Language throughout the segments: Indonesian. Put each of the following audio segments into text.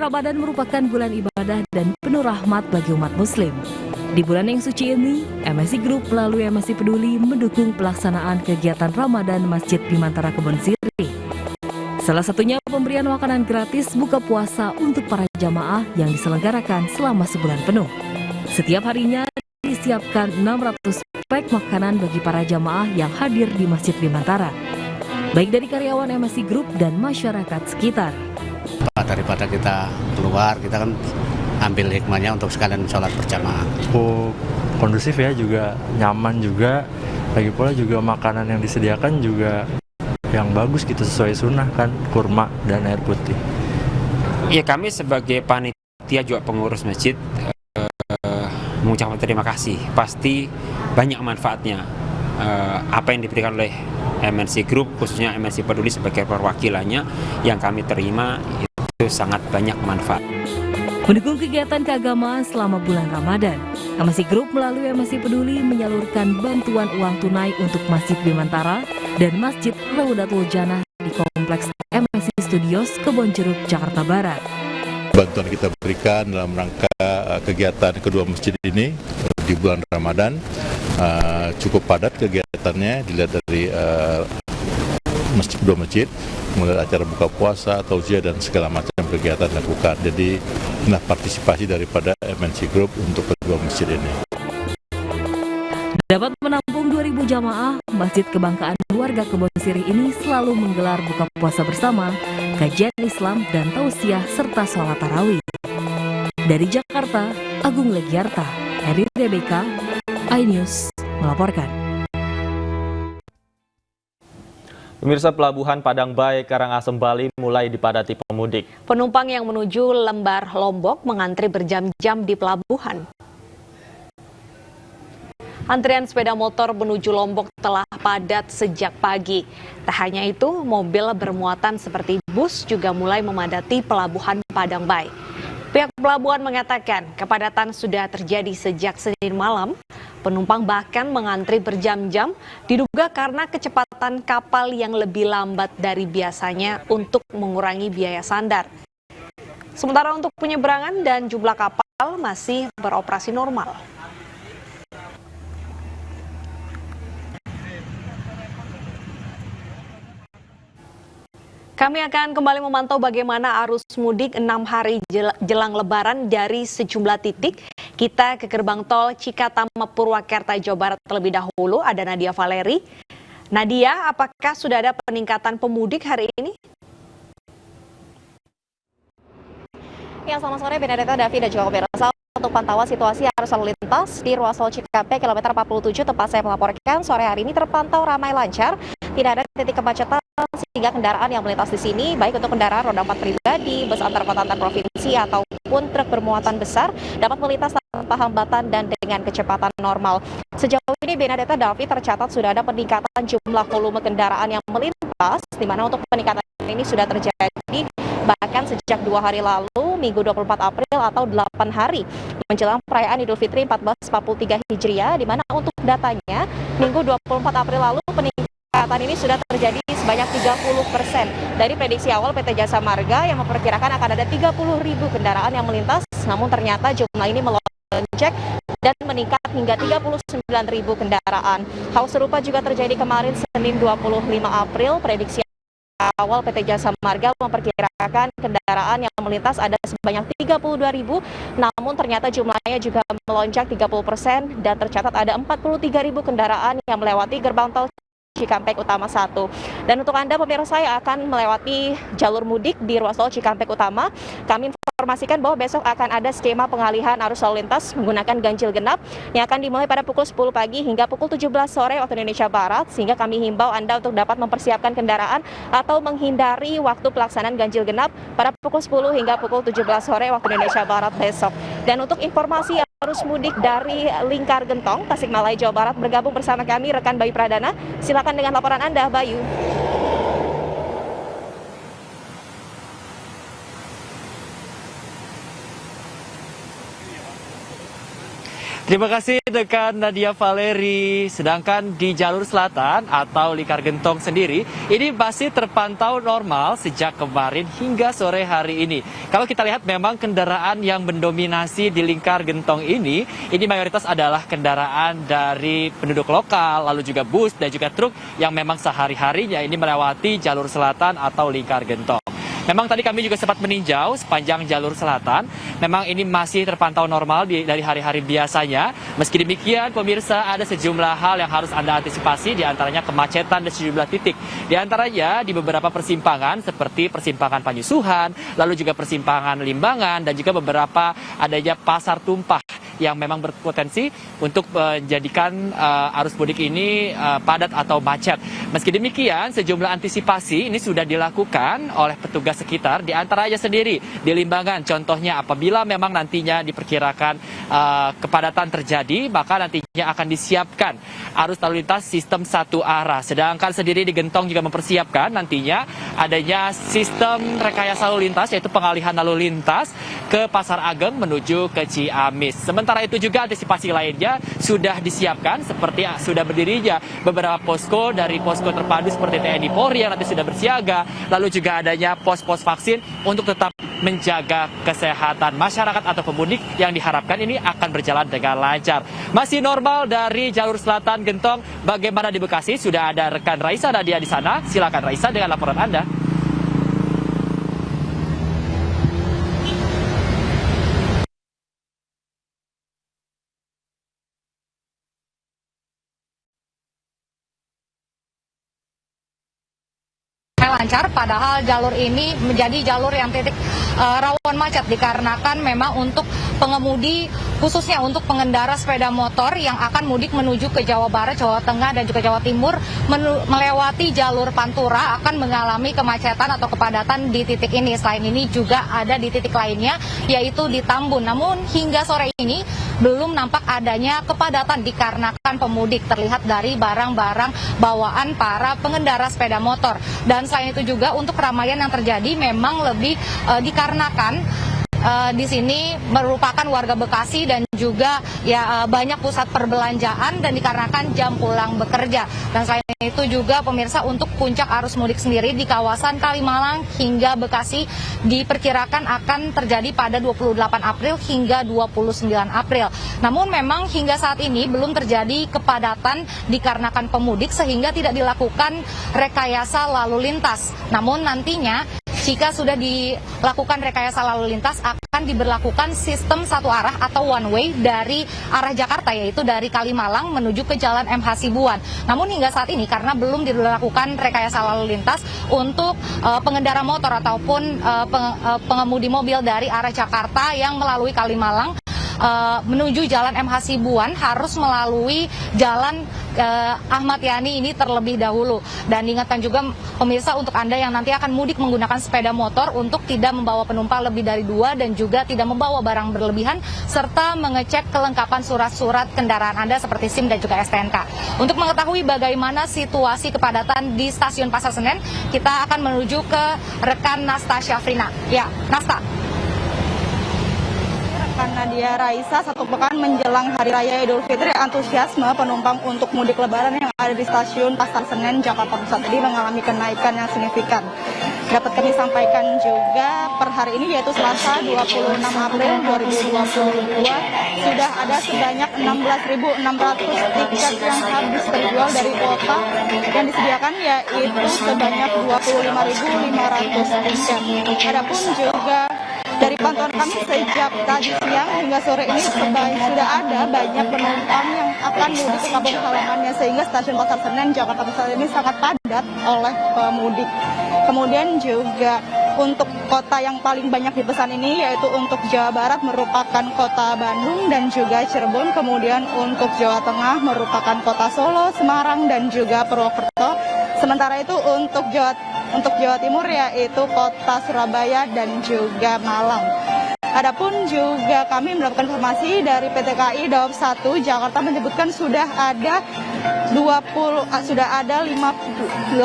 Ramadan merupakan bulan ibadah dan penuh rahmat bagi umat muslim. Di bulan yang suci ini, MSI Group melalui MSI Peduli mendukung pelaksanaan kegiatan Ramadan Masjid Bimantara Kebon Sirih. Salah satunya pemberian makanan gratis buka puasa untuk para jamaah yang diselenggarakan selama sebulan penuh. Setiap harinya disiapkan 600 pack makanan bagi para jamaah yang hadir di Masjid Bimantara, baik dari karyawan MSI Group dan masyarakat sekitar. Daripada kita keluar, kita kan ambil hikmahnya untuk sekalian sholat berjamaah. Kondusif ya, juga nyaman juga. Lagi pula juga makanan yang disediakan juga yang bagus gitu, sesuai sunnah kan, kurma dan air putih. Ya, kami sebagai panitia juga pengurus masjid mengucapkan terima kasih. Pasti banyak manfaatnya apa yang diberikan oleh MNC Group, khususnya MNC Peduli sebagai perwakilannya yang kami terima itu sangat banyak manfaat. Mendukung kegiatan keagamaan selama bulan Ramadan, MSI Group melalui MSI Peduli menyalurkan bantuan uang tunai untuk Masjid Bimantara dan Masjid Raudatul Jannah di Kompleks MSI Studios Kebonjeruk, Jakarta Barat. Bantuan kita berikan dalam rangka kegiatan kedua masjid ini di bulan Ramadan cukup padat kegiatannya, dilihat dari kedua masjid, mulai acara buka puasa, tausiah dan segala macam kegiatan dilakukan. Jadi partisipasi daripada MNC Group untuk kedua masjid ini. Dapat menampung 2.000 jamaah, Masjid Kebanggaan Warga Kebon Sirih ini selalu menggelar buka puasa bersama, kajian Islam dan tausiah serta sholat tarawih. Dari Jakarta, Agung Legiarta, Eri Rebeka, iNews melaporkan. Pemirsa, Pelabuhan Padang Bae, Karangasem, Bali mulai dipadati pemudik. Penumpang yang menuju Lembar, Lombok mengantri berjam-jam di pelabuhan. Antrian sepeda motor menuju Lombok telah padat sejak pagi. Tak hanya itu, mobil bermuatan seperti bus juga mulai memadati Pelabuhan Padang Bae. Pihak pelabuhan mengatakan kepadatan sudah terjadi sejak Senin malam. Penumpang bahkan mengantri berjam-jam, diduga karena kecepatan kapal yang lebih lambat dari biasanya untuk mengurangi biaya sandar. Sementara untuk penyeberangan dan jumlah kapal masih beroperasi normal. Kami akan kembali memantau bagaimana arus mudik 6 hari jelang Lebaran dari sejumlah titik. Kita ke gerbang tol Cikatama Purwakarta, Jawa Barat terlebih dahulu. Ada Nadia Valeri. Nadia, apakah sudah ada peningkatan pemudik hari ini? Ya, selamat sore Benedetta, Davi dan juga pemirsa. Untuk pantauan situasi arus lalu lintas di ruas tol Cikampek kilometer 47 tempat saya melaporkan sore hari ini terpantau ramai lancar. Tidak ada titik kemacetan sehingga kendaraan yang melintas di sini, baik untuk kendaraan roda 4 pribadi, bus antar kota antar provinsi ataupun truk bermuatan besar, dapat melintas tanpa hambatan dan dengan kecepatan normal. Sejauh ini Benedetta, Davi, tercatat sudah ada peningkatan jumlah volume kendaraan yang melintas, di mana untuk peningkatan ini sudah terjadi bahkan sejak 2 hari lalu, Minggu 24 April atau 8 hari menjelang perayaan Idul Fitri 1443 Hijriah, di mana untuk datanya Minggu 24 April lalu peningkatan ini sudah terjadi sebanyak 30% dari prediksi awal PT Jasa Marga yang memperkirakan akan ada 30.000 kendaraan yang melintas, namun ternyata jumlah ini melonjak dan meningkat hingga 39.000 kendaraan. Hal serupa juga terjadi kemarin Senin 25 April, prediksi awal PT Jasa Marga memperkirakan kendaraan yang melintas ada sebanyak 32.000, namun ternyata jumlahnya juga melonjak 30% dan tercatat ada 43.000 kendaraan yang melewati gerbang tol Cikampek Utama 1. Dan untuk Anda pemirsa yang akan melewati jalur mudik di ruas tol Cikampek Utama, kami informasikan bahwa besok akan ada skema pengalihan arus lalu lintas menggunakan ganjil genap yang akan dimulai pada pukul 10 pagi hingga pukul 17 sore waktu Indonesia Barat, sehingga kami himbau Anda untuk dapat mempersiapkan kendaraan atau menghindari waktu pelaksanaan ganjil genap pada pukul 10 hingga pukul 17 sore waktu Indonesia Barat besok. Dan untuk informasi arus mudik dari Lingkar Gentong, Tasikmalaya, Jawa Barat, bergabung bersama kami rekan Bayu Pradana. Silakan dengan laporan Anda, Bayu. Terima kasih rekan Nadia Valeri. Sedangkan di jalur selatan atau Lingkar Gentong sendiri, ini masih terpantau normal sejak kemarin hingga sore hari ini. Kalau kita lihat memang kendaraan yang mendominasi di Lingkar Gentong ini mayoritas adalah kendaraan dari penduduk lokal, lalu juga bus dan juga truk yang memang sehari-harinya ini melewati jalur selatan atau Lingkar Gentong. Memang tadi kami juga sempat meninjau sepanjang jalur selatan, memang ini masih terpantau normal dari hari-hari biasanya. Meski demikian, pemirsa, ada sejumlah hal yang harus Anda antisipasi, di antaranya kemacetan di sejumlah titik. Di antaranya di beberapa persimpangan seperti persimpangan Panyusuhan, lalu juga persimpangan Limbangan, dan juga beberapa adanya pasar tumpah yang memang berpotensi untuk menjadikan arus mudik ini padat atau macet. Meski demikian, sejumlah antisipasi ini sudah dilakukan oleh petugas sekitar, di antaranya sendiri di Limbangan. Contohnya apabila memang nantinya diperkirakan kepadatan terjadi, maka nantinya akan disiapkan arus lalu lintas sistem satu arah. Sedangkan sendiri di Gentong juga mempersiapkan nantinya adanya sistem rekayasa lalu lintas, yaitu pengalihan lalu lintas ke Pasar Ageng menuju ke Ciamis. Sementara itu juga antisipasi lainnya sudah disiapkan, seperti sudah berdirinya beberapa posko dari posko terpadu seperti TNI Polri yang nanti sudah bersiaga, lalu juga adanya pos-pos vaksin untuk tetap menjaga kesehatan masyarakat atau pemudik yang diharapkan ini akan berjalan dengan lancar. Masih normal dari jalur selatan Gentong. Bagaimana di Bekasi? Sudah ada rekan Raisa Nadia di sana. Silakan Raisa dengan laporan Anda. Lancar, padahal jalur ini menjadi jalur yang titik rawan macet dikarenakan memang untuk pengemudi, khususnya untuk pengendara sepeda motor yang akan mudik menuju ke Jawa Barat, Jawa Tengah dan juga Jawa Timur melewati jalur Pantura akan mengalami kemacetan atau kepadatan di titik ini. Selain ini juga ada di titik lainnya yaitu di Tambun. Namun hingga sore ini belum nampak adanya kepadatan dikarenakan pemudik terlihat dari barang-barang bawaan para pengendara sepeda motor. Dan selain itu juga untuk keramaian yang terjadi memang lebih dikarenakan di sini merupakan warga Bekasi dan juga banyak pusat perbelanjaan dan dikarenakan jam pulang bekerja. Dan selain itu juga pemirsa, untuk puncak arus mudik sendiri di kawasan Kalimalang hingga Bekasi diperkirakan akan terjadi pada 28 April hingga 29 April. Namun memang hingga saat ini belum terjadi kepadatan dikarenakan pemudik sehingga tidak dilakukan rekayasa lalu lintas. Namun nantinya jika sudah dilakukan rekayasa lalu lintas akan diberlakukan sistem satu arah atau one way dari arah Jakarta, yaitu dari Kalimalang menuju ke Jalan MH Sibuan. Namun hingga saat ini karena belum dilakukan rekayasa lalu lintas untuk pengendara motor ataupun pengemudi mobil dari arah Jakarta yang melalui Kalimalang menuju Jalan MH Sibuan harus melalui Jalan Ahmad Yani ini terlebih dahulu. Dan diingatkan juga pemirsa untuk Anda yang nanti akan mudik menggunakan sepeda motor untuk tidak membawa penumpang lebih dari 2 dan juga tidak membawa barang berlebihan serta mengecek kelengkapan surat-surat kendaraan Anda seperti SIM dan juga STNK. Untuk mengetahui bagaimana situasi kepadatan di Stasiun Pasar Senen, kita akan menuju ke rekan Nasta Syafrina. Ya, Nasta. Nadia, Raisa, satu pekan menjelang Hari Raya Idul Fitri, antusiasme penumpang untuk mudik lebaran yang ada di Stasiun Pasar Senen, Jakarta Pusat ini mengalami kenaikan yang signifikan. Dapat kami sampaikan juga per hari ini, yaitu Selasa 26 April 2022, sudah ada sebanyak 16.600 tiket yang habis terjual dari kota yang disediakan, yaitu sebanyak 25.500 tiket. Adapun juga dari pantauan kami sejak tadi siang hingga sore ini sudah ada banyak penumpang yang akan mudik ke kampung halamannya, sehingga Stasiun Pasar Senen Jakarta Pusat ini sangat padat oleh pemudik. Kemudian juga untuk kota yang paling banyak dipesan ini yaitu untuk Jawa Barat merupakan kota Bandung dan juga Cirebon, kemudian untuk Jawa Tengah merupakan kota Solo, Semarang dan juga Purwokerto. Sementara itu untuk Jawa Timur yaitu kota Surabaya dan juga Malang. Adapun juga kami mendapatkan informasi dari PT KAI Daob 1 Jakarta menyebutkan sudah ada sudah ada 85%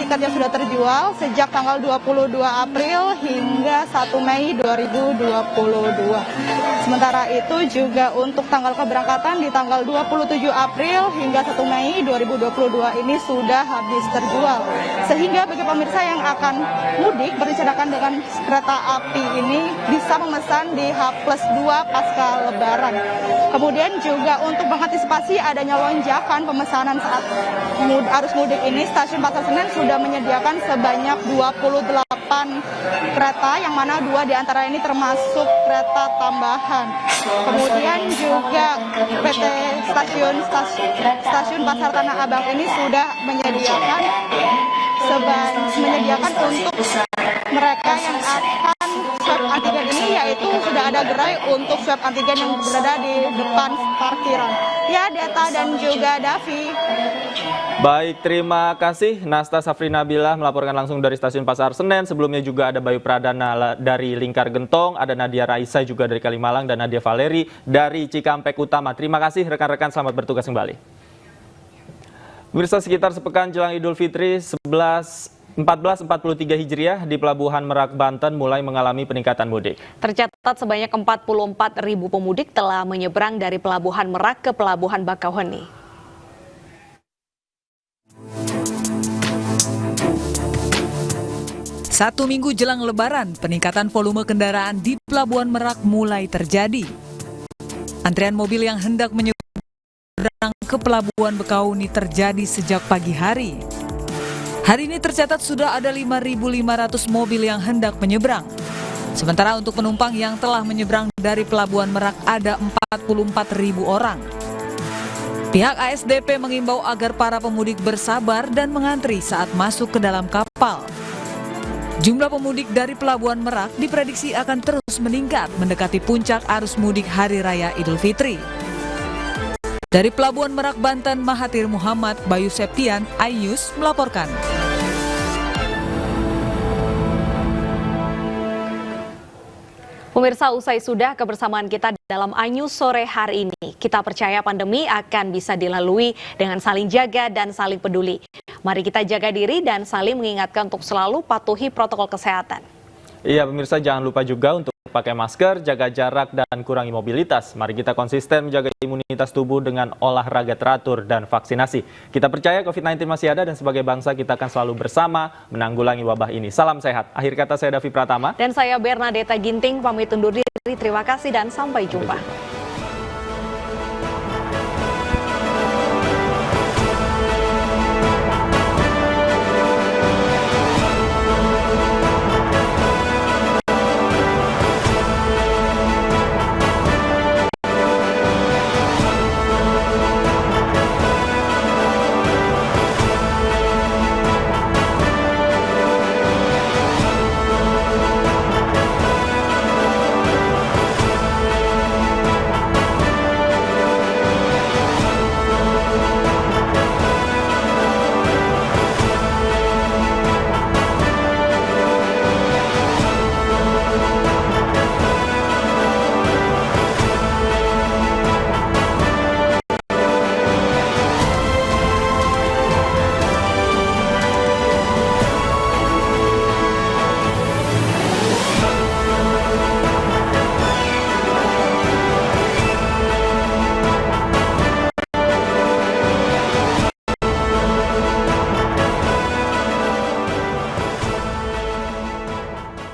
tiket yang sudah terjual sejak tanggal 22 April hingga 1 Mei 2022. Sementara itu juga untuk tanggal keberangkatan di tanggal 27 April hingga 1 Mei 2022 ini sudah habis terjual. Sehingga bagi pemirsa yang akan mudik berencanakan dengan kereta api ini bisa memesan di H+2 pasca Lebaran. Kemudian juga untuk mengantisipasi adanya lonjakan pemesanan saat arus mudik ini, Stasiun Pasar Senen sudah menyediakan sebanyak 28 kereta, yang mana 2 diantara ini termasuk kereta tambahan. Kemudian juga PT Stasiun Pasar Tanah Abang ini sudah menyediakan untuk mereka yang akan swab antigen ini, yaitu sudah ada gerai untuk swab antigen yang berada di depan parkiran. Ya, Deta dan juga Davi. Baik, terima kasih Nasta Safrina Bila melaporkan langsung dari Stasiun Pasar Senen. Sebelumnya juga ada Bayu Pradana dari Lingkar Gentong, ada Nadia Raisa juga dari Kalimalang, dan Nadia Valeri dari Cikampek Utama. Terima kasih rekan-rekan, selamat bertugas kembali. Pemirsa, sekitar sepekan jelang Idul Fitri 1443 Hijriah di Pelabuhan Merak, Banten mulai mengalami peningkatan mudik. Tercatat sebanyak 44.000 pemudik telah menyeberang dari Pelabuhan Merak ke Pelabuhan Bakauheni. Satu minggu jelang Lebaran, peningkatan volume kendaraan di Pelabuhan Merak mulai terjadi. Antrian mobil yang hendak menyeberang ke Pelabuhan Bakauheni terjadi sejak pagi hari. Hari ini tercatat sudah ada 5.500 mobil yang hendak menyeberang. Sementara untuk penumpang yang telah menyeberang dari Pelabuhan Merak ada 44.000 orang. Pihak ASDP mengimbau agar para pemudik bersabar dan mengantri saat masuk ke dalam kapal. Jumlah pemudik dari Pelabuhan Merak diprediksi akan terus meningkat mendekati puncak arus mudik Hari Raya Idul Fitri. Dari Pelabuhan Merak, Banten, Mahathir Muhammad, Bayu Septian, iNews melaporkan. Pemirsa, usai sudah kebersamaan kita dalam iNews sore hari ini. Kita percaya pandemi akan bisa dilalui dengan saling jaga dan saling peduli. Mari kita jaga diri dan saling mengingatkan untuk selalu patuhi protokol kesehatan. Iya pemirsa, jangan lupa juga untuk pakai masker, jaga jarak, dan kurangi mobilitas. Mari kita konsisten menjaga imunitas tubuh dengan olahraga teratur dan vaksinasi. Kita percaya COVID-19 masih ada dan sebagai bangsa kita akan selalu bersama menanggulangi wabah ini. Salam sehat. Akhir kata saya Davi Pratama. Dan saya Bernadetta Ginting, pamit undur diri. Terima kasih dan sampai jumpa.